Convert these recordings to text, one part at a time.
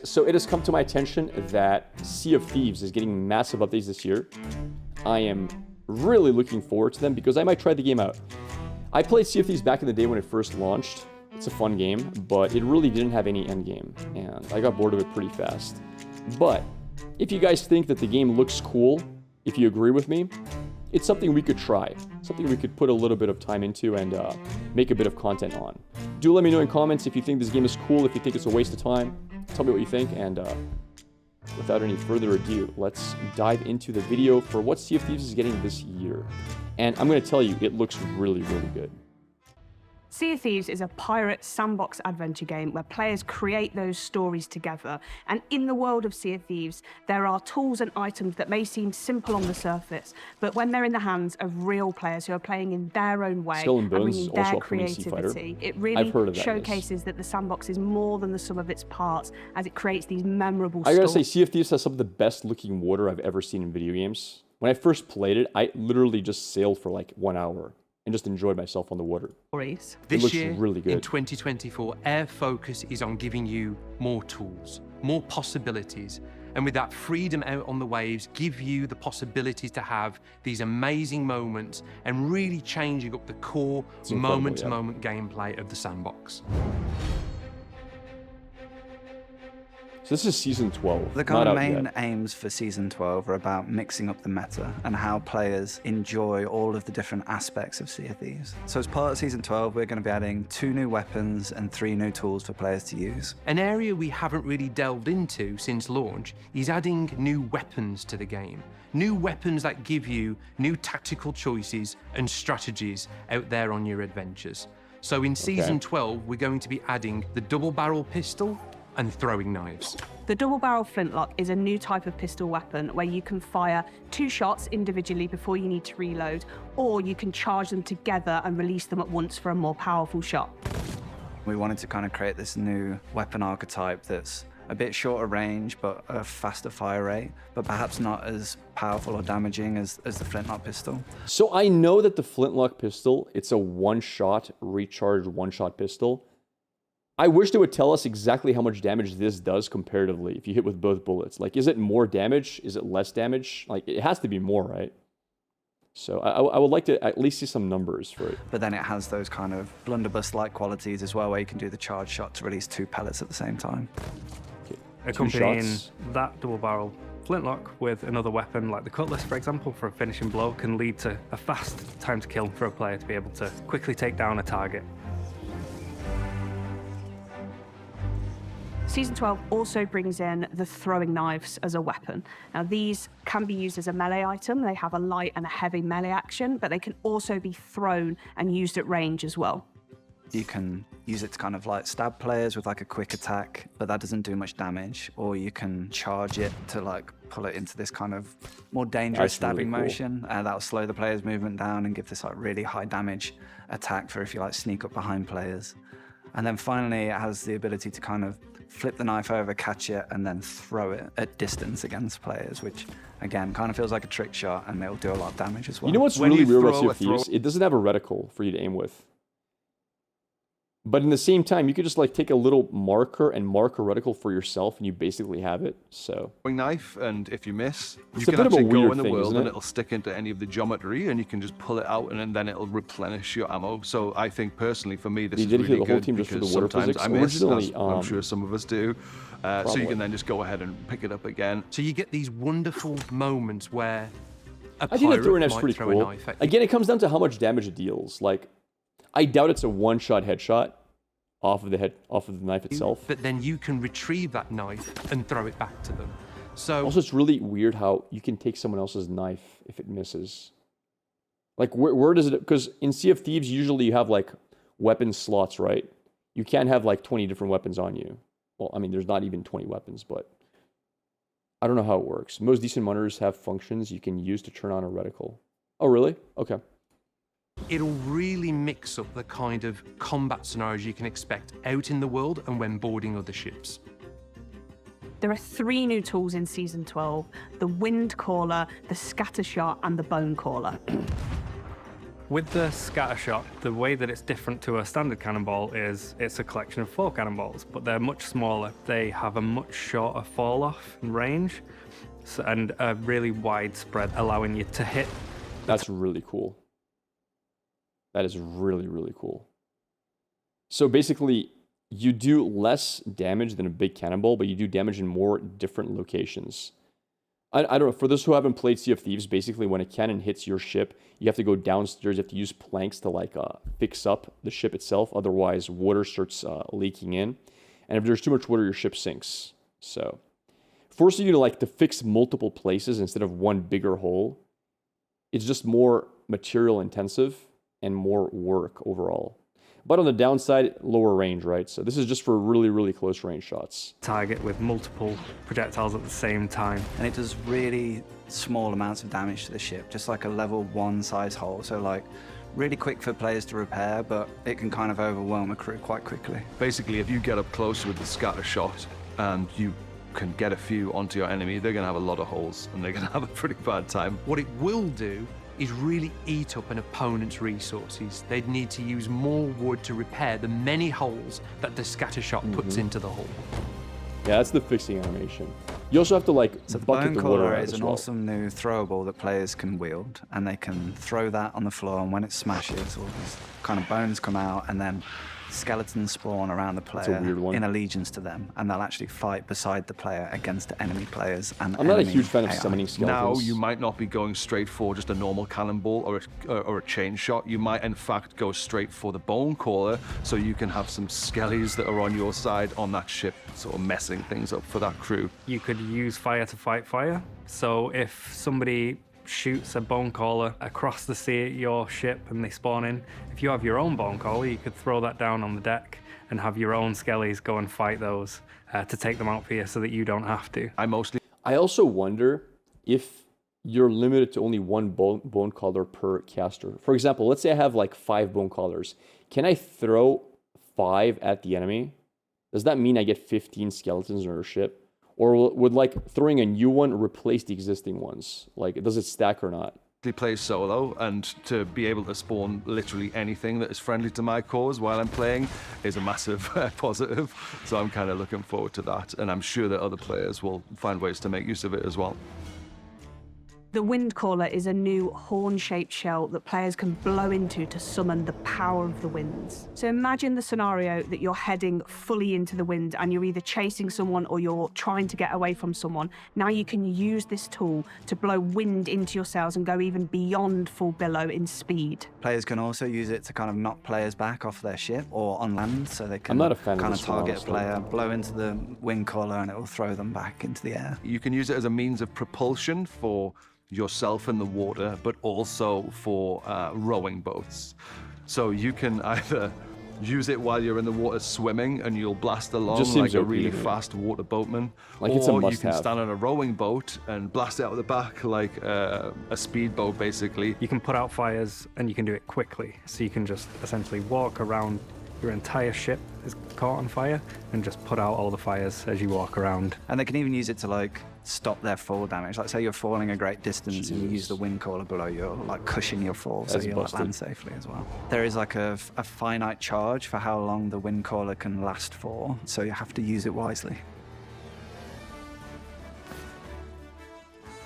so it has come to my attention that Sea of Thieves is getting massive updates this year. I am really looking forward to them because I might try the game out. I played Sea of Thieves back in the day when it first launched. It's a fun game, but it really didn't have any end game, and I got bored of it pretty fast. But if you guys think that the game looks cool, if you agree with me, it's something we could try, something we could put a little bit of time into and make a bit of content on. Do let me know in comments if you think this game is cool, if you think it's a waste of time. Tell me what you think, and without any further ado, let's dive into the video for what Sea of Thieves is getting this year. And I'm going to tell you, it looks really, really good. Sea of Thieves is a pirate sandbox adventure game where players create those stories together. And in the world of Sea of Thieves, there are tools and items that may seem simple on the surface, but when they're in the hands of real players who are playing in their own way and bringing their creativity, it really showcases that the sandbox is more than the sum of its parts as it creates these memorable stories. I gotta say, Sea of Thieves has some of the best looking water I've ever seen in video games. When I first played it, I literally just sailed for like 1 hour and just enjoyed myself on the water. This year, really good. In 2024, Air focus is on giving you more tools, more possibilities, and with that freedom out on the waves, give you the possibilities to have these amazing moments and really changing up the core moment-to-moment gameplay of the sandbox. So this is Season 12. The kind of main aims for Season 12 are about mixing up the meta and how players enjoy all of the different aspects of Sea of Thieves. So as part of Season 12, we're going to be adding 2 new weapons and 3 new tools for players to use. An area we haven't really delved into since launch is adding new weapons to the game. New weapons that give you new tactical choices and strategies out there on your adventures. So in Season 12, we're going to be adding the double-barrel pistol and throwing knives. The double-barrel flintlock is a new type of pistol weapon where you can fire 2 shots individually before you need to reload, or you can charge them together and release them at once for a more powerful shot. We wanted to kind of create this new weapon archetype that's a bit shorter range, but a faster fire rate, but perhaps not as powerful or damaging as the flintlock pistol. So I know that the flintlock pistol, it's a one-shot, recharged one-shot pistol. I wish they would tell us exactly how much damage this does comparatively if you hit with both bullets. Like, is it more damage? Is it less damage? Like, it has to be more, right? So I would like to at least see some numbers for it. But then it has those kind of blunderbuss-like qualities as well, where you can do the charge shot to release 2 pellets at the same time. Okay. Accompanying that double-barrel flintlock with another weapon like the cutlass, for example, for a finishing blow can lead to a fast time to kill for a player to be able to quickly take down a target. Season 12 also brings in the throwing knives as a weapon. Now, these can be used as a melee item. They have a light and a heavy melee action, but they can also be thrown and used at range as well. You can use it to kind of like stab players with like a quick attack, but that doesn't do much damage. Or you can charge it to like pull it into this kind of more dangerous stabbing motion. That'll slow the player's movement down and give this like really high damage attack for if you like sneak up behind players. And then finally, it has the ability to kind of flip the knife over, catch it, and then throw it at distance against players, which, again, kind of feels like a trick shot, and it'll do a lot of damage as well. You know what's really weird about Sea of Thieves? It doesn't have a reticle for you to aim with. But in the same time, you could just like take a little marker and mark a reticle for yourself, and you basically have it. So knife, and if you miss, it's you can actually go in the thing, world and it'll stick into any of the geometry, and you can just pull it out, and then it'll replenish your ammo. So I think personally, for me, this is really good because sometimes I miss. I'm sure some of us do. So you can then just go ahead and pick it up again. So you get these wonderful moments where I think that throwing knife's pretty cool. Again, it comes down to how much damage it deals. Like, I doubt it's a one-shot headshot off of the knife itself. But then you can retrieve that knife and throw it back to them. So also, it's really weird how you can take someone else's knife if it misses. Like, where does it? Because in Sea of Thieves, usually you have like weapon slots, right? You can't have like 20 different weapons on you. Well, I mean, there's not even 20 weapons, but I don't know how it works. Most decent monitors have functions you can use to turn on a reticle. Oh, really? Okay. It'll really mix up the kind of combat scenarios you can expect out in the world and when boarding other ships. There are 3 new tools in Season 12, the Wind Caller, the Scatter Shot, and the Bone Caller. With the scatter shot, the way that it's different to a standard cannonball is it's a collection of 4 cannonballs, but they're much smaller. They have a much shorter fall off and range, and a really wide spread, allowing you to hit. That's really cool. That is really, really cool. So basically, you do less damage than a big cannonball, but you do damage in more different locations. I don't know, for those who haven't played Sea of Thieves, basically when a cannon hits your ship, you have to go downstairs, you have to use planks to like fix up the ship itself, otherwise water starts leaking in. And if there's too much water, your ship sinks. So, forcing you to fix multiple places instead of one bigger hole, it's just more material intensive and more work overall. But on the downside, lower range, right? So this is just for really, really close range shots. Target with multiple projectiles at the same time. And it does really small amounts of damage to the ship, just like a level 1 size hole. So like really quick for players to repair, but it can kind of overwhelm a crew quite quickly. Basically, if you get up close with the scatter shot and you can get a few onto your enemy, they're gonna have a lot of holes and they're gonna have a pretty bad time. What it will do is really eat up an opponent's resources. They'd need to use more wood to repair the many holes that the scatter shot puts into the hull. Yeah, that's the fixing animation. You also have to so bucket the water out is as an well. awesome new throwable that players can wield, and they can throw that on the floor, and when it smashes, all these kind of bones come out, and then skeletons spawn around the player in allegiance to them, and they'll actually fight beside the player against enemy players and I'm not a huge fan of summoning skeletons. Now, you might not be going straight for just a normal cannonball or a chain shot. You might, in fact, go straight for the bone caller, so you can have some skellies that are on your side on that ship, sort of messing things up for that crew. You could use fire to fight fire. So if somebody shoots a bone caller across the sea at your ship and they spawn in, if you have your own bone caller, you could throw that down on the deck and have your own skellies go and fight those to take them out for you so that you don't have to. I also wonder if you're limited to only one bone caller per caster. For example, let's say I have 5 bone callers. Can I throw 5 at the enemy? Does that mean I get 15 skeletons on our ship? Or would throwing a new one replace the existing ones? Does it stack or not? He plays solo, and to be able to spawn literally anything that is friendly to my cause while I'm playing is a massive positive. So I'm kind of looking forward to that, and I'm sure that other players will find ways to make use of it as well. The wind caller is a new horn-shaped shell that players can blow into to summon the power of the winds. So imagine the scenario that you're heading fully into the wind and you're either chasing someone or you're trying to get away from someone. Now you can use this tool to blow wind into your sails and go even beyond full billow in speed. Players can also use it to kind of knock players back off their ship or on land, so they can I'm not a fan kind of of target a player, blow into the wind caller, and it will throw them back into the air. You can use it as a means of propulsion for yourself in the water, but also for rowing boats. So you can either use it while you're in the water swimming and you'll blast along like a really fast water boatman, or you can stand on a rowing boat and blast it out of the back like a speedboat, basically. You can put out fires and you can do it quickly. So you can just essentially walk around, your entire ship is caught on fire, and just put out all the fires as you walk around. And they can even use it to stop their fall damage. Say you're falling a great distance and you use the wind caller below you, cushion your fall so you land safely as well. There is a finite charge for how long the wind caller can last for, so you have to use it wisely.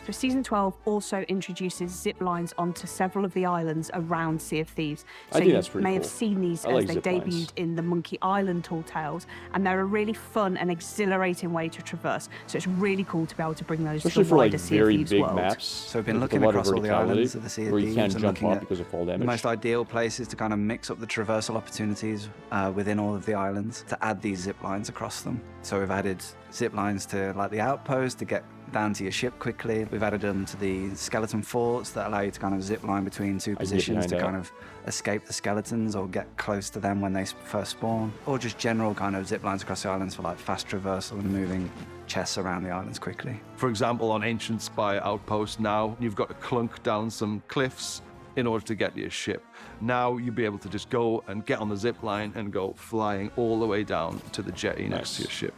So Season 12 also introduces zip lines onto several of the islands around Sea of Thieves. So I think that's pretty may cool. have seen these I as like they zip debuted lines. in the Monkey Island Tall Tales, and they're a really fun and exhilarating way to traverse. So it's really cool to be able to bring those Especially to the for wider Sea of very Thieves big world. maps. So we've been with looking a lot across all the verticality, islands of the Sea of where Thieves you can't and jump looking off at because of fall the damage. most ideal places to kind of mix up the traversal opportunities within all of the islands to add these zip lines across them. So we've added zip lines to the outpost to get down to your ship quickly. We've added them to the skeleton forts that allow you to kind of zip line between 2 positions to kind of escape the skeletons or get close to them when they first spawn, or just general kind of zip lines across the islands for fast traversal and moving chests around the islands quickly. For example, on Ancient Spire Outpost now, you've got to clunk down some cliffs in order to get to your ship. Now you'll be able to just go and get on the zip line and go flying all the way down to the jetty next to your ship.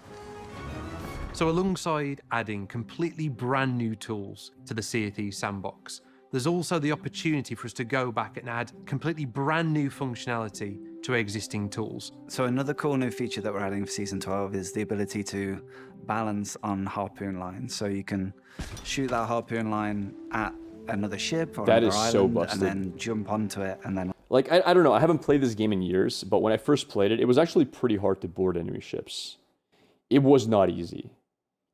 So alongside adding completely brand new tools to the Sea of Thieves sandbox, there's also the opportunity for us to go back and add completely brand new functionality to existing tools. So another cool new feature that we're adding for Season 12 is the ability to balance on harpoon lines. So you can shoot that harpoon line at another ship or another island and then jump onto it and then... Like, I don't know, I haven't played this game in years, but when I first played it, it was actually pretty hard to board enemy ships. It was not easy.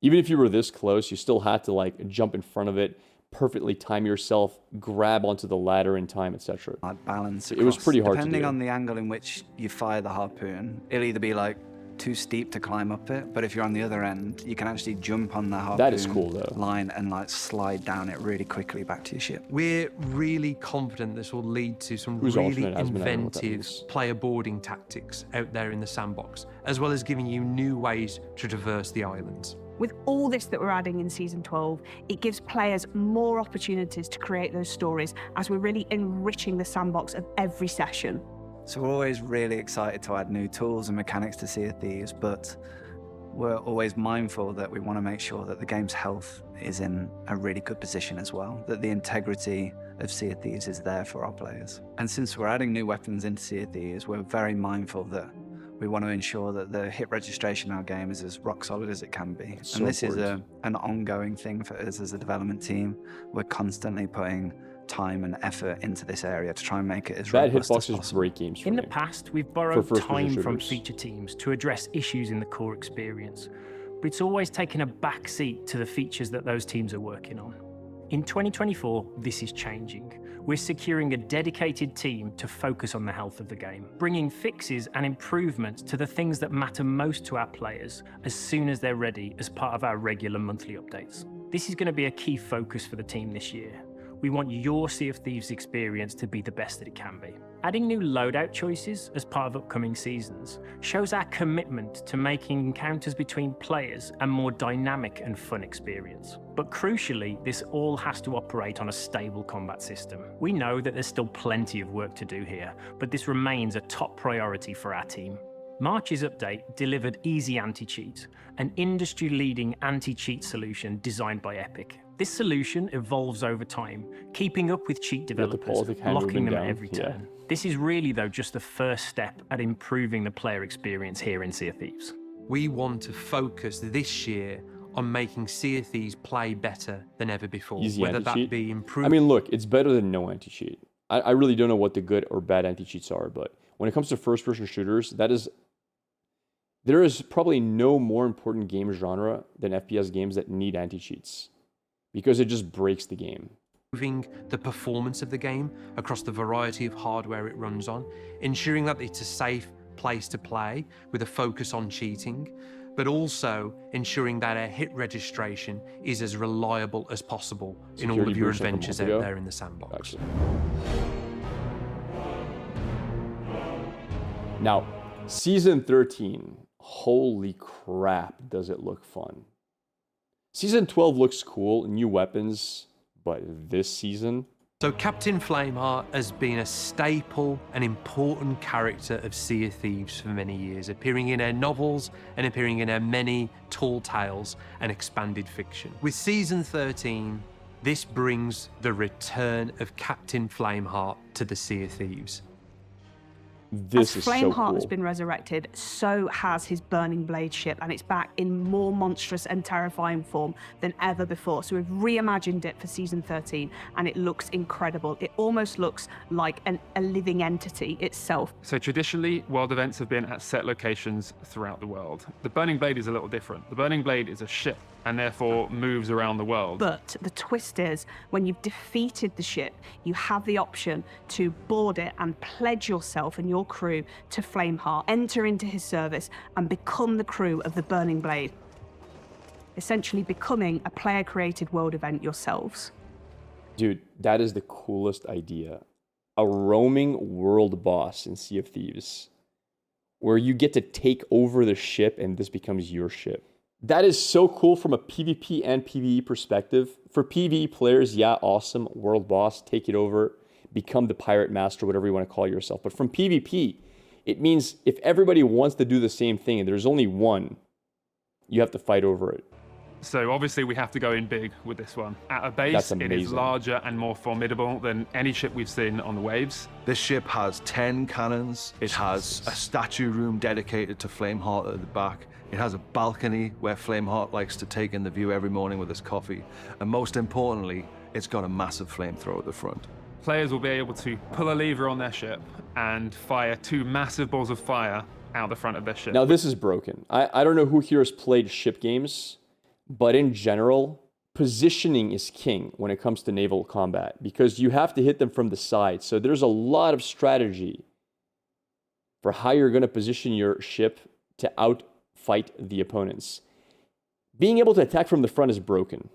Even if you were this close, you still had to like jump in front of it, perfectly time yourself, grab onto the ladder in time, etc. Balance it was pretty hard to do. Depending on the angle in which you fire the harpoon, it'll either be like too steep to climb up it, but if you're on the other end, you can actually jump on the harpoon that is cool, though. Line and like slide down it really quickly back to your ship. We're really confident this will lead to some really inventive player boarding tactics out there in the sandbox, as well as giving you new ways to traverse the islands. With all this that we're adding in Season 12, it gives players more opportunities to create those stories as we're really enriching the sandbox of every session. So we're always really excited to add new tools and mechanics to Sea of Thieves, but we're always mindful that we want to make sure that the game's health is in a really good position as well, that the integrity of Sea of Thieves is there for our players. And since we're adding new weapons into Sea of Thieves, we're very mindful that we want to ensure that the hit registration in our game is as rock solid as it can be. So and this is an ongoing thing for us as a development team. We're constantly putting time and effort into this area to try and make it as robust as possible. Is great games for In me. the past, we've borrowed time from feature teams to address issues in the core experience, but it's always taken a back seat to the features that those teams are working on. In 2024, this is changing. We're securing a dedicated team to focus on the health of the game, bringing fixes and improvements to the things that matter most to our players as soon as they're ready as part of our regular monthly updates. This is going to be a key focus for the team this year. We want your Sea of Thieves experience to be the best that it can be. Adding new loadout choices as part of upcoming seasons shows our commitment to making encounters between players a more dynamic and fun experience. But crucially, this all has to operate on a stable combat system. We know that there's still plenty of work to do here, but this remains a top priority for our team. March's update delivered Easy Anti-Cheat, an industry-leading anti-cheat solution designed by Epic. This solution evolves over time, keeping up with cheat developers, locking them at every turn. This is really, though, just the first step at improving the player experience here in Sea of Thieves. We want to focus this year on making Sea of Thieves play better than ever before, whether that be improved. I mean, look, it's better than no anti-cheat. I really don't know what the good or bad anti-cheats are, but when it comes to first-person shooters, there is probably no more important game genre than FPS games that need anti-cheats, because it just breaks the game. Improving the performance of the game across the variety of hardware it runs on, ensuring that it's a safe place to play with a focus on cheating, but also ensuring that our hit registration is as reliable as possible in all of your adventures out there in the sandbox. Now, Season 13. Holy crap, does it look fun. Season 12 looks cool, new weapons, but this season... So Captain Flameheart has been a staple and important character of Sea of Thieves for many years, appearing in our novels and appearing in our many tall tales and expanded fiction. With Season 13, this brings the return of Captain Flameheart to the Sea of Thieves. This is so cool. As Flameheart has been resurrected, so has his Burning Blade ship, and it's back in more monstrous and terrifying form than ever before. So we've reimagined it for Season 13, and it looks incredible. It almost looks like a living entity itself. So traditionally, world events have been at set locations throughout the world. The Burning Blade is a little different. The Burning Blade is a ship, and therefore moves around the world. But the twist is, when you've defeated the ship, you have the option to board it and pledge yourself and your crew to Flameheart, enter into his service, and become the crew of the Burning Blade, essentially becoming a player-created world event yourselves. Dude, that is the coolest idea. A roaming world boss in Sea of Thieves, where you get to take over the ship and this becomes your ship. That is so cool from a PvP and PvE perspective. For PvE players, yeah, awesome, world boss, take it over, become the pirate master, whatever you want to call yourself. But from PvP, it means if everybody wants to do the same thing and there's only one, you have to fight over it. So obviously we have to go in big with this one. At a base, it is larger and more formidable than any ship we've seen on the waves. This ship has 10 cannons. It has a statue room dedicated to Flameheart at the back. It has a balcony where Flameheart likes to take in the view every morning with his coffee. And most importantly, it's got a massive flamethrower at the front. Players will be able to pull a lever on their ship and fire 2 massive balls of fire out the front of their ship. Now this is broken. I don't know who here has played ship games, but in general, positioning is king when it comes to naval combat because you have to hit them from the side. So there's a lot of strategy for how you're going to position your ship to outfight the opponents. Being able to attack from the front is broken.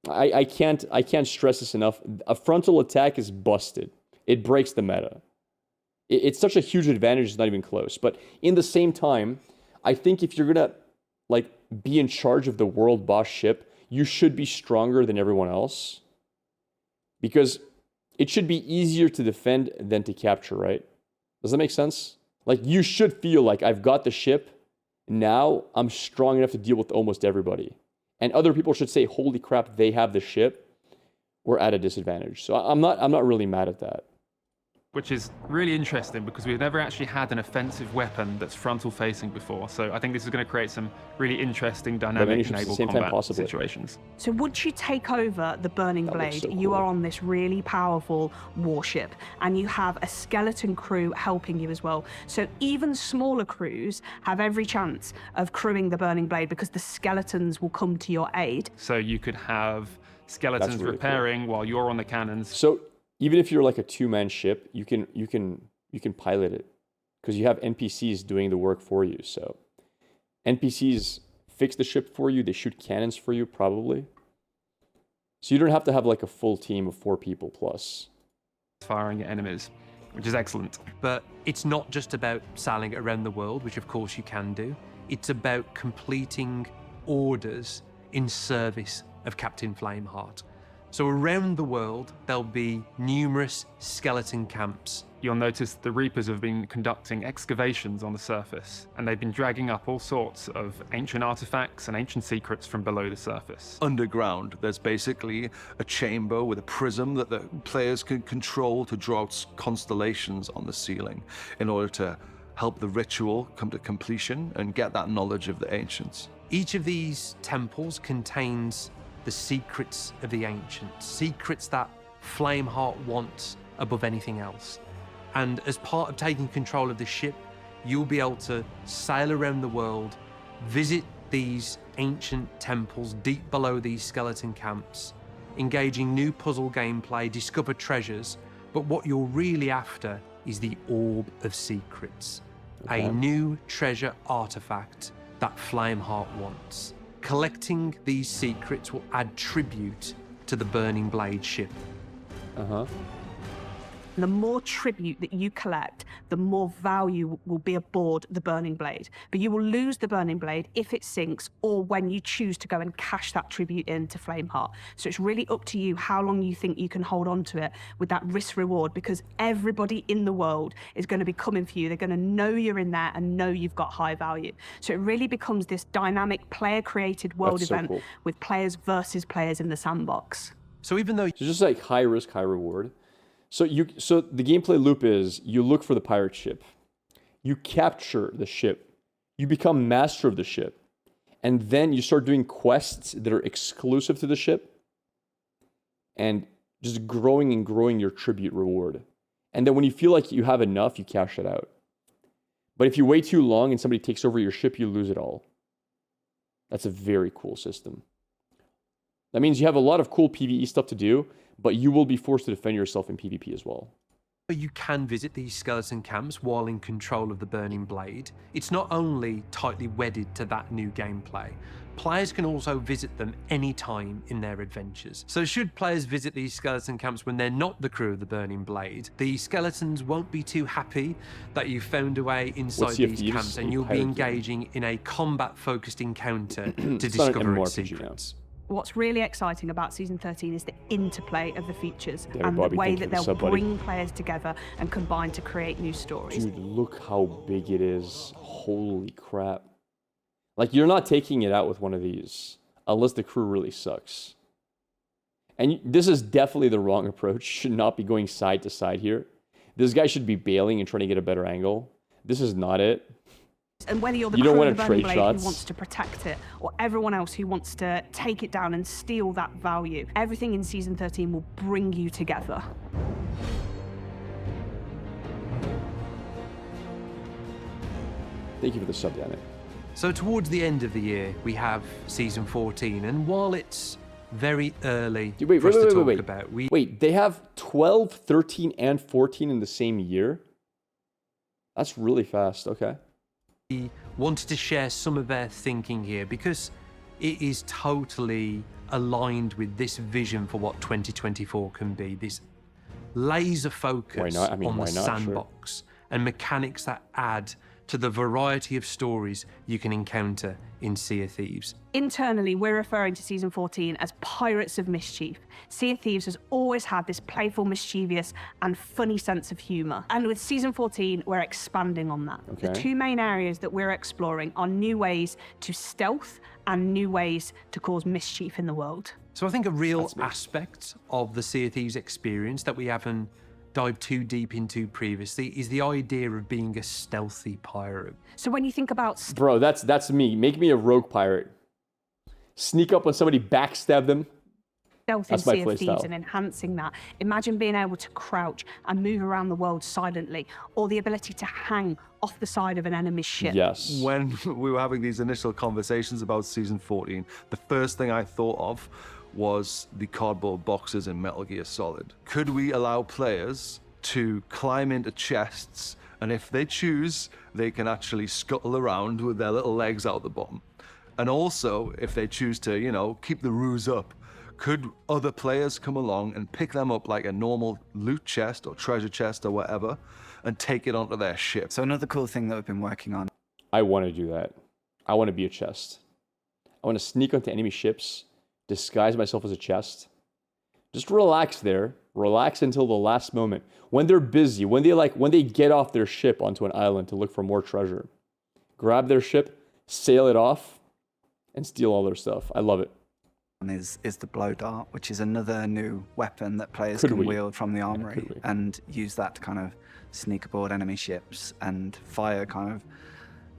I can't stress this enough. A frontal attack is busted. It breaks the meta. It's such a huge advantage, it's not even close. But in the same time, I think if you're gonna be in charge of the world boss ship, you should be stronger than everyone else. Because it should be easier to defend than to capture, right? Does that make sense? Like, you should feel like I've got the ship, now I'm strong enough to deal with almost everybody. And other people should say, holy crap, they have the ship, we're at a disadvantage. So I'm not really mad at that. Which is really interesting because we've never actually had an offensive weapon that's frontal facing before. So I think this is going to create some really interesting dynamic naval combat situations. So once you take over the Burning Blade, you are on this really powerful warship and you have a skeleton crew helping you as well. So even smaller crews have every chance of crewing the Burning Blade because the skeletons will come to your aid. So you could have skeletons really repairing while you're on the cannons. So even if you're like a 2-man ship, you can pilot it because you have NPCs doing the work for you. So NPCs fix the ship for you. They shoot cannons for you, probably. So you don't have to have like a full team of 4 people plus. Firing at enemies, which is excellent. But it's not just about sailing around the world, which of course you can do. It's about completing orders in service of Captain Flameheart. So around the world, there'll be numerous skeleton camps. You'll notice the Reapers have been conducting excavations on the surface, and they've been dragging up all sorts of ancient artifacts and ancient secrets from below the surface. Underground, there's basically a chamber with a prism that the players can control to draw out constellations on the ceiling in order to help the ritual come to completion and get that knowledge of the ancients. Each of these temples contains the secrets of the ancients, secrets that Flameheart wants above anything else. And as part of taking control of the ship, you'll be able to sail around the world, visit these ancient temples deep below these skeleton camps, engaging new puzzle gameplay, discover treasures, but what you're really after is the Orb of Secrets, a new treasure artifact that Flameheart wants. Collecting these secrets will add tribute to the Burning Blade ship. The more tribute that you collect, the more value will be aboard the Burning Blade. But you will lose the Burning Blade if it sinks or when you choose to go and cash that tribute into Flameheart. So it's really up to you how long you think you can hold on to it with that risk reward, because everybody in the world is going to be coming for you. They're going to know you're in there and know you've got high value. So it really becomes this dynamic player-created world event with players versus players in the sandbox. So even though... So just like high risk, high reward. So the gameplay loop is you look for the pirate ship, you capture the ship, you become master of the ship, and then you start doing quests that are exclusive to the ship, and just growing and growing your tribute reward. And then when you feel like you have enough, you cash it out. But if you wait too long and somebody takes over your ship, you lose it all. That's a very cool system. That means you have a lot of cool PvE stuff to do, but you will be forced to defend yourself in PvP as well. You can visit these skeleton camps while in control of the Burning Blade. It's not only tightly wedded to that new gameplay, players can also visit them anytime in their adventures. So should players visit these skeleton camps when they're not the crew of the Burning Blade, the skeletons won't be too happy that you found a way inside these camps, and you'll be engaging in a combat-focused encounter to discover its secrets. What's really exciting about Season 13 is the interplay of the features and the way that they'll bring players together and combine to create new stories. Dude, look how big it is. Holy crap. Like, you're not taking it out with one of these. unless the crew really sucks. And this is definitely the wrong approach. Should not be going side to side here. This guy should be bailing and trying to get a better angle. This is not it. And whether you're the crew of the Burning Blade who wants to protect it, or everyone else who wants to take it down and steal that value, everything in Season 13 will bring you together. Thank you for the sub, Janet. So towards the end of the year, we have Season 14, and while it's very early for us to talk about... Wait, they have 12, 13, and 14 in the same year? That's really fast, okay. We wanted to share some of their thinking here because it is totally aligned with this vision for what 2024 can be. This laser focus on the sandbox and mechanics that add to the variety of stories you can encounter in Sea of Thieves. Internally, we're referring to Season 14 as Pirates of Mischief. Sea of Thieves has always had this playful, mischievous, and funny sense of humour. And with Season 14, we're expanding on that. Okay. The two main areas that we're exploring are new ways to stealth and new ways to cause mischief in the world. So I think a real aspect of the Sea of Thieves experience that we haven't dived too deep into previously is the idea of being a stealthy pirate. So when you think about... Bro, that's me. Make me a rogue pirate. Sneak up when somebody, backstab them. Stealth in Sea of Thieves and enhancing that. Imagine being able to crouch and move around the world silently, or the ability to hang off the side of an enemy's ship. Yes. When we were having these initial conversations about Season 14, the first thing I thought of was the cardboard boxes in Metal Gear Solid. Could we allow players to climb into chests, and if they choose, they can actually scuttle around with their little legs out the bottom? And also, if they choose to, you know, keep the ruse up, could other players come along and pick them up like a normal loot chest or treasure chest or whatever, and take it onto their ship? So another cool thing that we've been working on. I want to do that. I want to be a chest. I want to sneak onto enemy ships, disguise myself as a chest. Just relax there. Relax until the last moment. When they're busy, when they get off their ship onto an island to look for more treasure, grab their ship, sail it off, and steal all their stuff. I love it. Is the blow dart, which is another new weapon that players can wield from the armory and use that to kind of sneak aboard enemy ships and fire kind of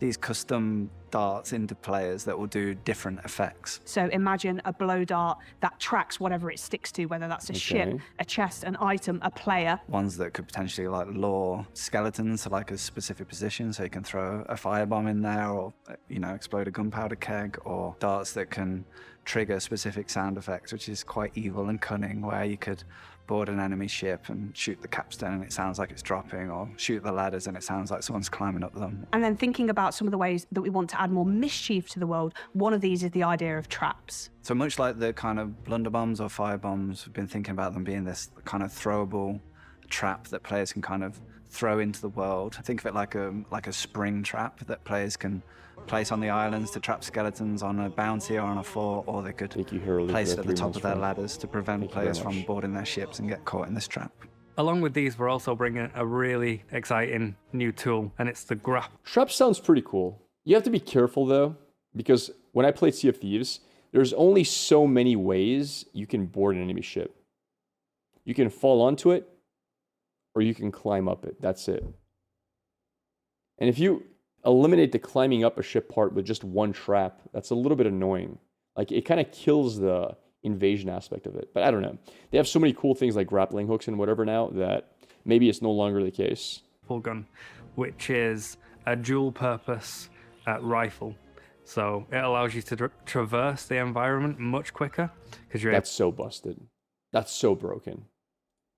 these custom darts into players that will do different effects. So imagine a blow dart that tracks whatever it sticks to, whether that's a ship, a chest, an item, a player. Ones that could potentially like lure skeletons to like a specific position, so you can throw a firebomb in there, or you know, explode a gunpowder keg, or darts that can trigger specific sound effects, which is quite evil and cunning, where you could board an enemy ship and shoot the capstan and it sounds like it's dropping, or shoot the ladders and it sounds like someone's climbing up them. And then thinking about some of the ways that we want to add more mischief to the world, one of these is the idea of traps. So much like the kind of blunderbombs or firebombs, we've been thinking about them being this kind of throwable trap that players can kind of throw into the world. Think of it like a spring trap that players can place on the islands to trap skeletons on a bounty or on a fort, or they could place it at the top of their ladders to prevent players from boarding their ships and get caught in this trap. Along with these, we're also bringing a really exciting new tool, and it's the grapple. Trap sounds pretty cool. You have to be careful though, because when I played Sea of Thieves, there's only so many ways you can board an enemy ship. You can fall onto it, or you can climb up it. That's it. And if you eliminate the climbing up a ship part with just one trap, that's a little bit annoying. Like, it kind of kills the invasion aspect of it. But I don't know. They have so many cool things like grappling hooks and whatever now that maybe it's no longer the case. Full gun, which is a dual purpose rifle. So it allows you to traverse the environment much quicker, because you're That's so busted. That's so broken.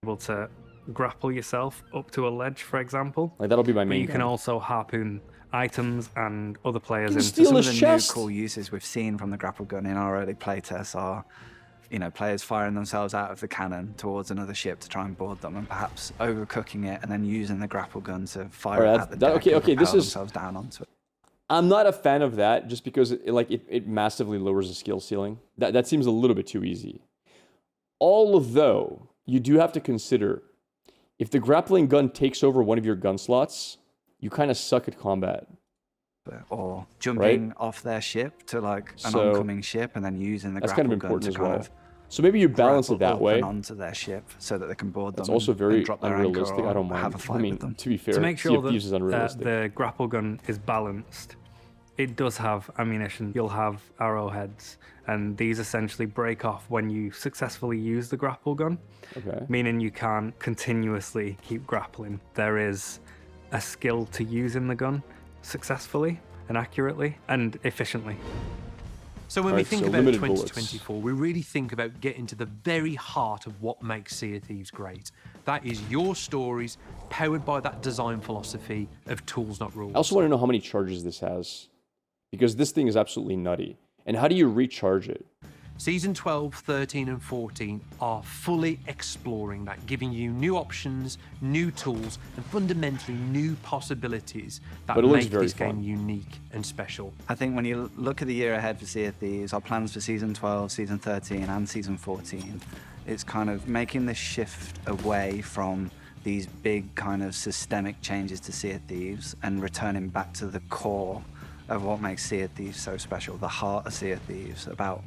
Able to grapple yourself up to a ledge, for example. Like, that'll be my main You can also harpoon items and other players in. Some of the new cool uses we've seen from the grapple gun in our early playtests are, you know, players firing themselves out of the cannon towards another ship to try and board them, and perhaps overcooking it and then using the grapple gun to fire it at the deck and propel themselves down onto it. I'm not a fan of that, just because it massively lowers the skill ceiling. That seems a little bit too easy. Although you do have to consider, if the grappling gun takes over one of your gun slots, you kind of suck at combat. or jumping off their ship to like an oncoming ship and then using the grapple gun to kind of so maybe you balance it that way onto their ship so that they can board them. It's also very drop their unrealistic. I don't mind. Have a fight with them. To be fair, to make sure Thieves is unrealistic. The grapple gun is balanced, it does have ammunition. You'll have arrowheads, and these essentially break off when you successfully use the grapple gun, meaning you can't continuously keep grappling. There is a skill to using the gun successfully and accurately and efficiently. So when we think about 2024, we really think about getting to the very heart of what makes Sea of Thieves great. That is your stories, powered by that design philosophy of tools, not rules. I also want to know how many charges this has, because this thing is absolutely nutty. And how do you recharge it? Season 12, 13, and 14 are fully exploring that, giving you new options, new tools, and fundamentally new possibilities that make this game unique and special. I think when you look at the year ahead for Sea of Thieves, our plans for Season 12, Season 13, and Season 14, it's kind of making this shift away from these big kind of systemic changes to Sea of Thieves and returning back to the core of what makes Sea of Thieves so special, the heart of Sea of Thieves, about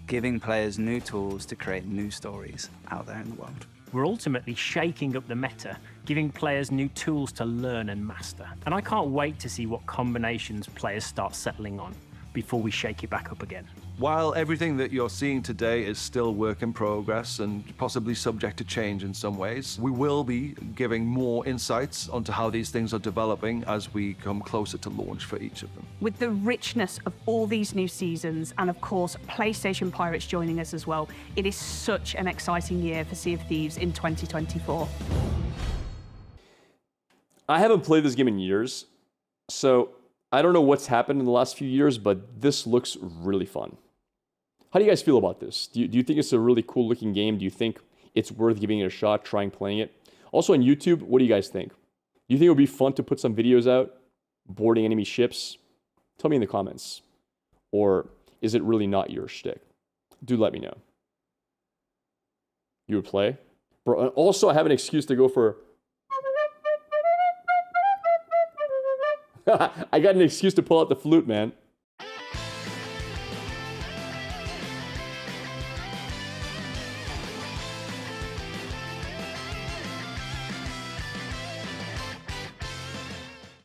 giving players new tools to create new stories out there in the world. We're ultimately shaking up the meta, giving players new tools to learn and master. And I can't wait to see what combinations players start settling on before we shake it back up again. While everything that you're seeing today is still work in progress and possibly subject to change in some ways, we will be giving more insights onto how these things are developing as we come closer to launch for each of them. With the richness of all these new seasons, and of course PlayStation Pirates joining us as well, it is such an exciting year for Sea of Thieves in 2024. I haven't played this game in years, so I don't know what's happened in the last few years, but this looks really fun. How do you guys feel about this? Do you think it's a really cool looking game? Do you think it's worth giving it a shot, trying playing it? Also on YouTube, what do you guys think? Do you think it would be fun to put some videos out, boarding enemy ships? Tell me in the comments. Or is it really not your shtick? Do let me know. You would play? Bro, also, I have an excuse to go for... I got an excuse to pull out the flute, man.